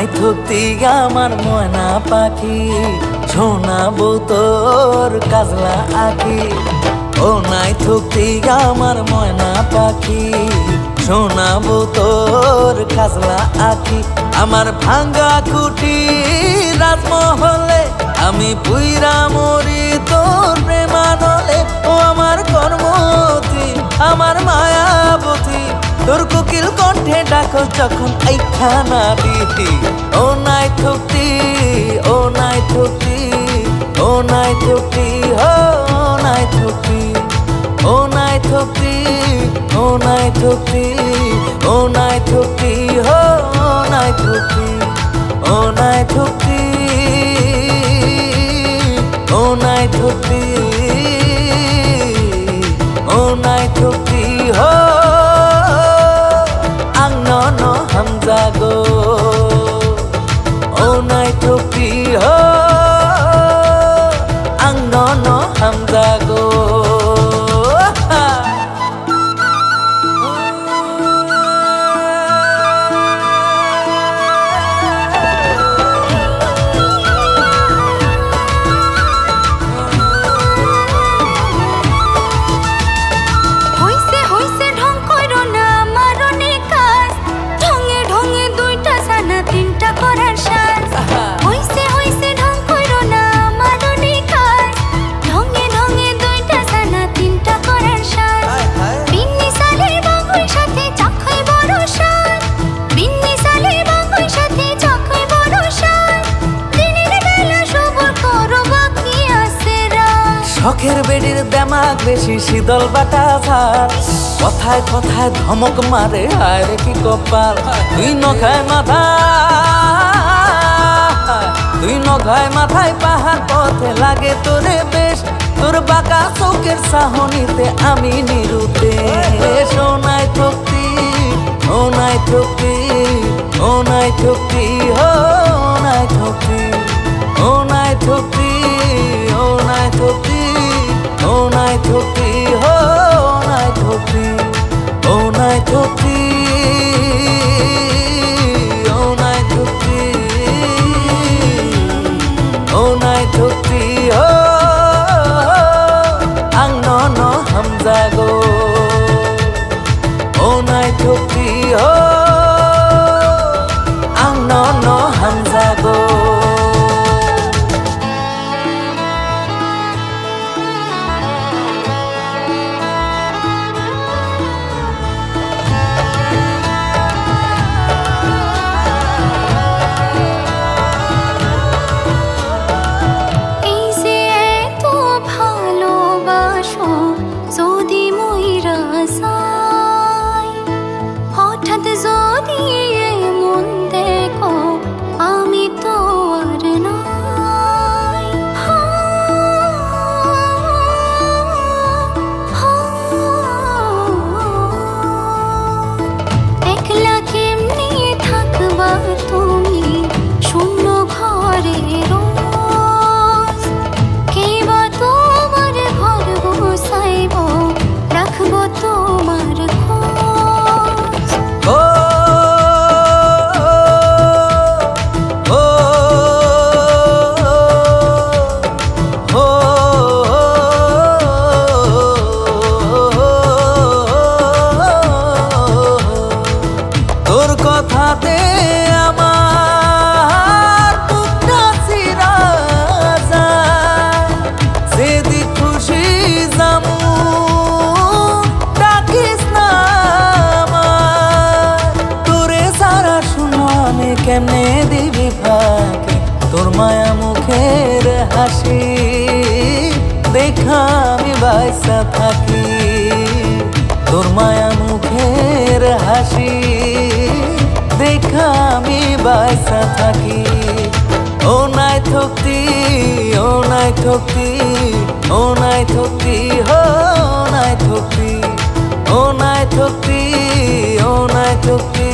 নাই থুকতি আমার ময়না পাখি, শোনাবো তোর কাজলা আঁকি। ও নাই থুকতি আমার ময়না পাখি, শোনাবো তোর কাজলা আঁকি। আমার ভাঙ্গা খুঁটি রাজমহলে, আমি পুইরা মরি তোর প্রেমানলে। ও আমার কর্মবতী, আমার মায়াবতী, তোর কোকিল কণ্ঠে ডাকো যখন এইখানা দিতি। ও নাই থুকতি, ও নাই থুকতি, ও নাই থুকতি, ও নাই থুকতি, ও নাই থুকতি, ও নাই থুকতি, ও নাই থুকতি, ও নাই থুকতি, ও নাই থুকতি, ও নাই থুকতি, ও নাই থুকতি, হো angnono hamzago. Oh nai thukti ho angnono hamzago. শখের বেডির দেমাগ বেশি শীতল বাতাসার, কথায় কথায় ধমক মারে হায় রে কি কপাল। তুই নখায় মাথায়, তুই নখায় মাথায় পাহাড় পথে লাগে তোরে বেশ। তোর বাঁকা চোখের চাহনিতে আমি নিরুদ্দেশ। ও নাই থুকতি, ও নাই থুকতি, ও নাই থুকতি, ও নাই থুকতি, ও নাই থুকতি, ও নাই থুকতি, ও নাই থুকতি, হো নাই থুকতি, ও নাই থুকতি, ও নাই থুকতি, ও নাই থুকতি, হো angnono hamzago. ও নাই থুকতি, হো angnono hamzago. কথাতে আমার বুকটা চিরা যায়, যেদিক খুশি যামু ডাকিস না আমায়। তোরে সারা শুনো আমি কেমনে দিবি ফাঁকি, তোর মায়া মুখের হাসি দেখা আমি বাইসা থাকি। তোর মায়া মুখের হাসি দেখা আমি বাইসা থাকি। ও নাই থুকতি, ও নাই থুকতি, ও নাই থুকতি, হো নাই থুকতি, ও নাই থুকতি, ও নাই থুকতি,